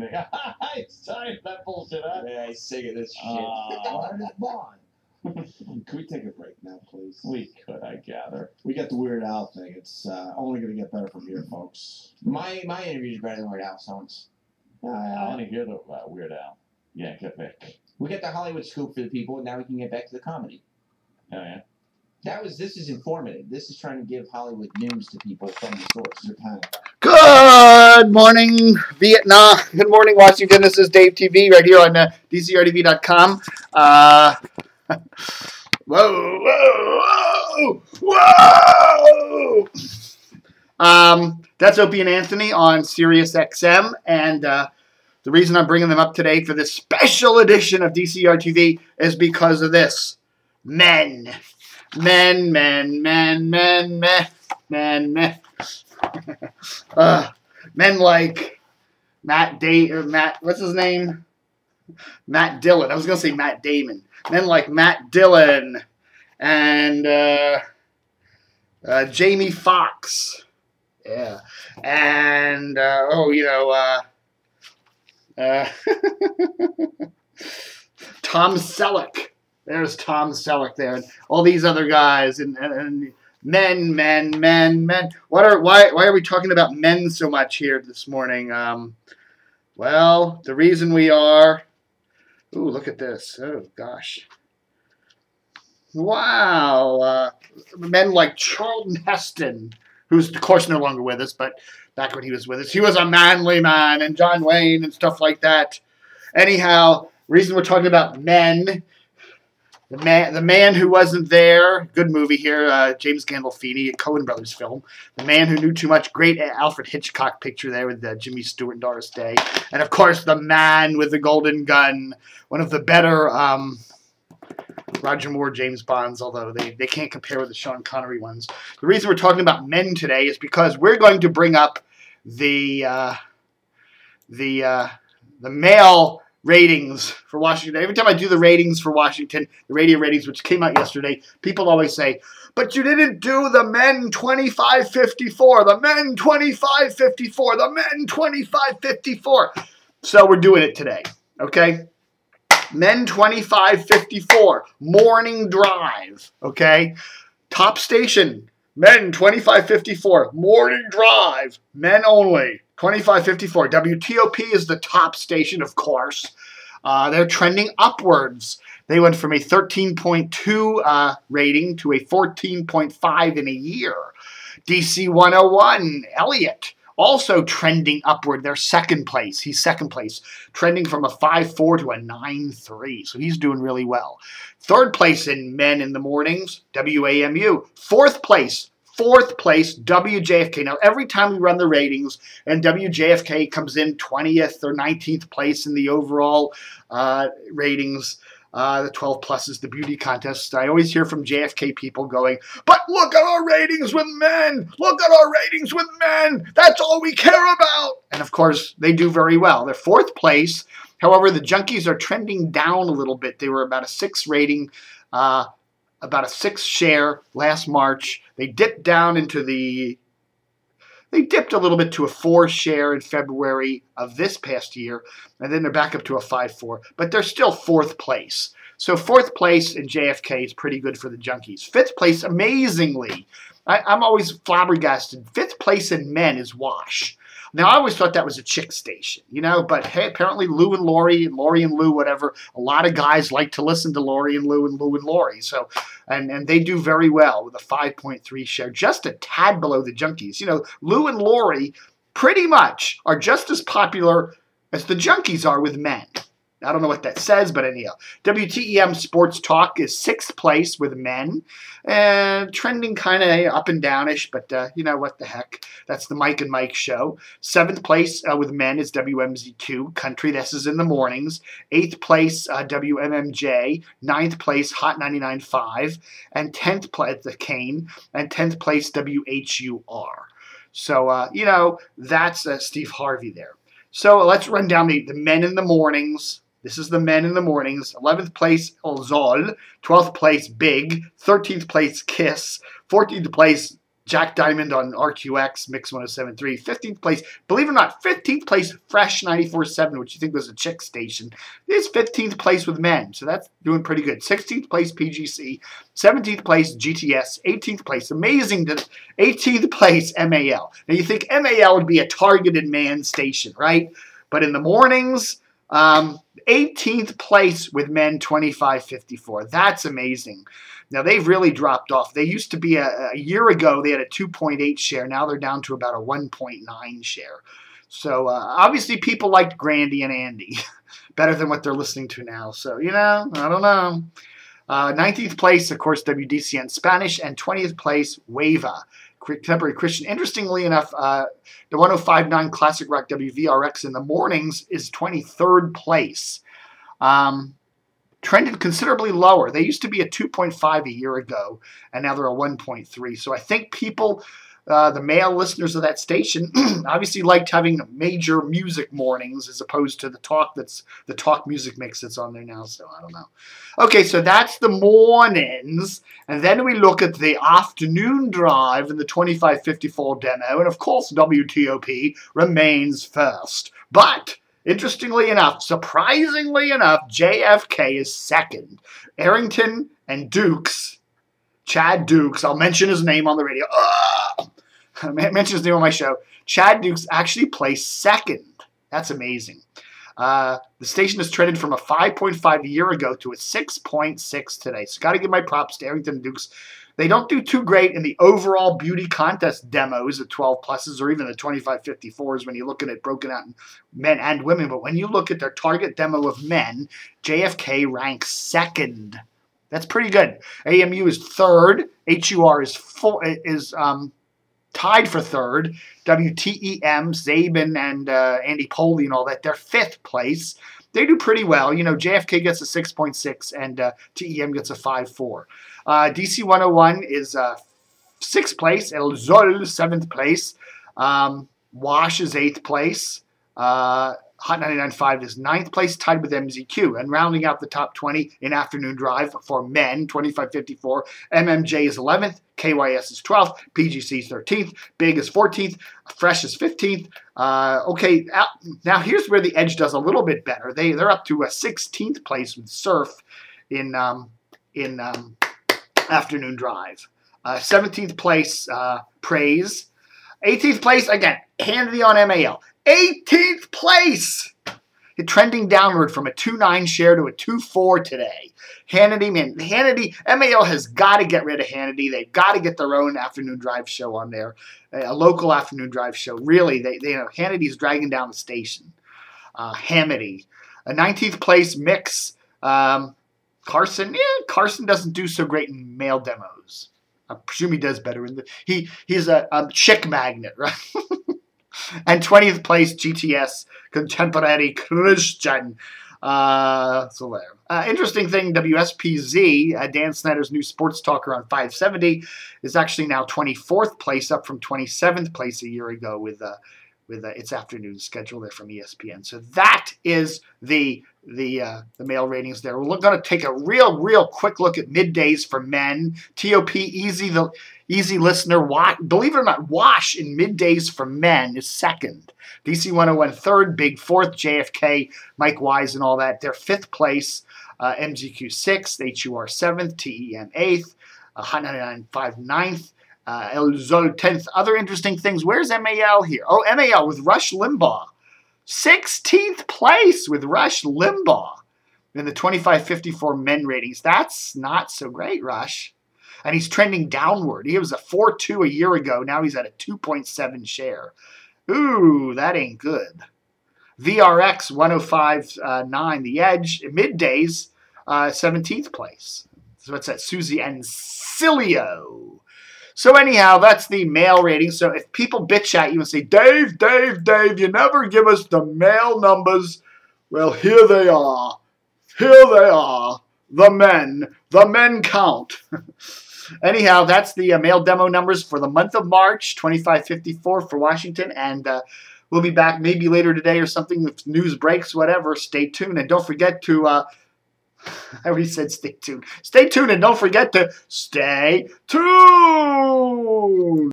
evening. Sorry for that bullshit, huh? Yeah, he's sick of this shit. Why does Bond? Can we take a break now, please? We could, I gather. We got the Weird Al thing. It's only going to get better from here, folks. My interview's better than Weird Al songs. I want to hear the Weird Al. Yeah, get back. We got the Hollywood scoop for the people, and now we can get back to the comedy. Oh, yeah? This is informative. This is trying to give Hollywood news to people from the source. Japan. Good morning, Vietnam. Good morning, Washington. This is Dave TV right here on DCRTV.com. Whoa! That's Opie and Anthony on Sirius XM, and the reason I'm bringing them up today for this special edition of DCRTV is because of this. Men like what's his name? Matt Dillon. I was going to say Matt Damon. Men like Matt Dillon and Jamie Foxx. Yeah. And, Tom Selleck. There's Tom Selleck there. And all these other guys and men. Why are we talking about men so much here this morning? Well, the reason we are... Ooh, look at this. Oh, gosh. Wow. Men like Charlton Heston, who's, of course, no longer with us, but back when he was with us, he was a manly man, and John Wayne and stuff like that. Anyhow, reason we're talking about men... The Man Who Wasn't There, good movie here, James Gandolfini, a Coen Brothers film. The Man Who Knew Too Much, great Alfred Hitchcock picture there with Jimmy Stewart and Doris Day. And, of course, The Man with the Golden Gun, one of the better Roger Moore James Bonds, although they can't compare with the Sean Connery ones. The reason we're talking about men today is because we're going to bring up the male ratings for Washington. Every time I do the ratings for Washington, the radio ratings, which came out yesterday, people always say, but you didn't do the men 25-54, the men 25-54, the men 25-54. So we're doing it today, okay? Men 25-54, morning drive, okay? Top station, men 25-54, morning drive, men only. 25-54. WTOP is the top station, of course. They're trending upwards. They went from a 13.2 rating to a 14.5 in a year. DC 101, Elliott, also trending upward. They're second place. He's second place, trending from a 5.4 to a 9.3. So he's doing really well. Third place in Men in the Mornings, WAMU. Fourth place, WJFK. Now, every time we run the ratings and WJFK comes in 20th or 19th place in the overall ratings, the 12 plus is the beauty contest, I always hear from JFK people going, but look at our ratings with men! Look at our ratings with men! That's all we care about! And, of course, they do very well. They're fourth place. However, the Junkies are trending down a little bit. They were about a 6 rating, about a 6 share last March. They dipped down into they dipped a little bit to a 4 share in February of this past year, and then they're back up to a 5.4, but they're still fourth place. So fourth place in JFK is pretty good for the Junkies. Fifth place, amazingly, I'm always flabbergasted. Fifth place in Men is Wash. Now, I always thought that was a chick station, but hey, apparently Lou and Lori and Lou, whatever, a lot of guys like to listen to Lori and Lou and Lori. So, and they do very well with a 5.3 share, just a tad below the Junkies. Lou and Lori pretty much are just as popular as the Junkies are with men. I don't know what that says, but anyhow. WTEM Sports Talk is 6th place with men. Trending kind of up and downish, but what the heck. That's the Mike and Mike show. 7th place with men is WMZ2 Country. This is in the mornings. 8th place WMMJ. 9th place Hot 99.5. And 10th place the Kane. And 10th place WHUR. So, that's Steve Harvey there. So let's run down the men in the mornings. This is the Men in the Mornings. 11th place, Ozol. 12th place, Big. 13th place, Kiss. 14th place, Jack Diamond on RQX, Mix 107.3. 15th place, believe it or not, 15th place, Fresh 94.7, which you think was a chick station, is 15th place with men. So that's doing pretty good. 16th place, PGC. 17th place, GTS. 18th place, amazing. 18th place, MAL. Now you think MAL would be a targeted man station, right? But in the mornings, 18th place with men, 25.54. That's amazing. Now, they've really dropped off. They used to be, a year ago, they had a 2.8 share. Now they're down to about a 1.9 share. So, obviously, people liked Grandy and Andy better than what they're listening to now. So, you know, I don't know. 19th place, of course, WDCN Spanish. And 20th place, Wava, Contemporary Christian. Interestingly enough, the 105.9 Classic Rock WVRX in the mornings is 23rd place. Trended considerably lower. They used to be a 2.5 a year ago, and now they're a 1.3. So I think people, the male listeners of that station, obviously liked having major music mornings as opposed to the talk music mix that's on there now. So I don't know. Okay, so that's the mornings, and then we look at the afternoon drive and the 2554 demo, and of course WTOP remains first, but interestingly enough, surprisingly enough, JFK is second. Arrington and Dukes, Chad Dukes, I'll mention his name on the radio. I mention his name on my show. Chad Dukes actually placed second. That's amazing. The station has trended from a 5.5 a year ago to a 6.6 today. So got to give my props to Arrington and Dukes. They don't do too great in the overall beauty contest demos, the 12 pluses, or even the 2554s when you're looking at broken out in men and women. But when you look at their target demo of men, JFK ranks second. That's pretty good. AMU is third. HUR is tied for third. WTEM, Zabin, and Andy Poley and all that, they're fifth place. They do pretty well. You know, JFK gets a 6.6 and TEM gets a 5.4. DC 101 is 6th place. El Zol, 7th place. Wash is 8th place. Hot 99.5 is 9th place, tied with MZQ. And rounding out the top 20 in afternoon drive for men, 25.54. MMJ is 11th. KYS is 12th. PGC is 13th. Big is 14th. Fresh is 15th. Okay, now here's where the Edge does a little bit better. They're up to a 16th place with Surf in afternoon drive. 17th place, Praise. 18th place, again, Hannity on MAL. 18th place! Trending downward from a 2.9 share to a 2.4 today. Hannity, man, MAL has got to get rid of Hannity. They've got to get their own afternoon drive show on there, a local afternoon drive show. Really, Hannity's dragging down the station. Hannity. A 19th place Mix. Carson, Carson doesn't do so great in male demos. I presume he does better in he's a chick magnet, right? And 20th place GTS, Contemporary Christian. So there. Interesting thing, WSPZ, Dan Snyder's new sports talker on 570, is actually now 24th place, up from 27th place a year ago with its afternoon schedule there from ESPN. So that is the male ratings there. We're going to take a real quick look at middays for men. TOP easy listener. Believe it or not, Wash in middays for men is second. DC 101 third, Big fourth, JFK, Mike Wise and all that. They're fifth place. MZQ sixth, HUR seventh, TEM eighth, Hot 99.5 ninth. El Zol 10th. Other interesting things. Where's MAL here? Oh, MAL with Rush Limbaugh. 16th place with Rush Limbaugh in the 25-54 men ratings. That's not so great, Rush. And he's trending downward. He was a 4.2 a year ago. Now he's at a 2.7 share. Ooh, that ain't good. VRX 105.9, The Edge. Middays, 17th place. So what's that? Susie and Cilio. So anyhow, that's the male rating. So if people bitch at you and say, Dave, you never give us the male numbers, well, here they are. Here they are. The men count. Anyhow, that's the male demo numbers for the month of March, 2554 for Washington. And we'll be back maybe later today or something if news breaks, whatever. Stay tuned. And don't forget to... I already said stay tuned. Stay tuned and don't forget to stay tuned.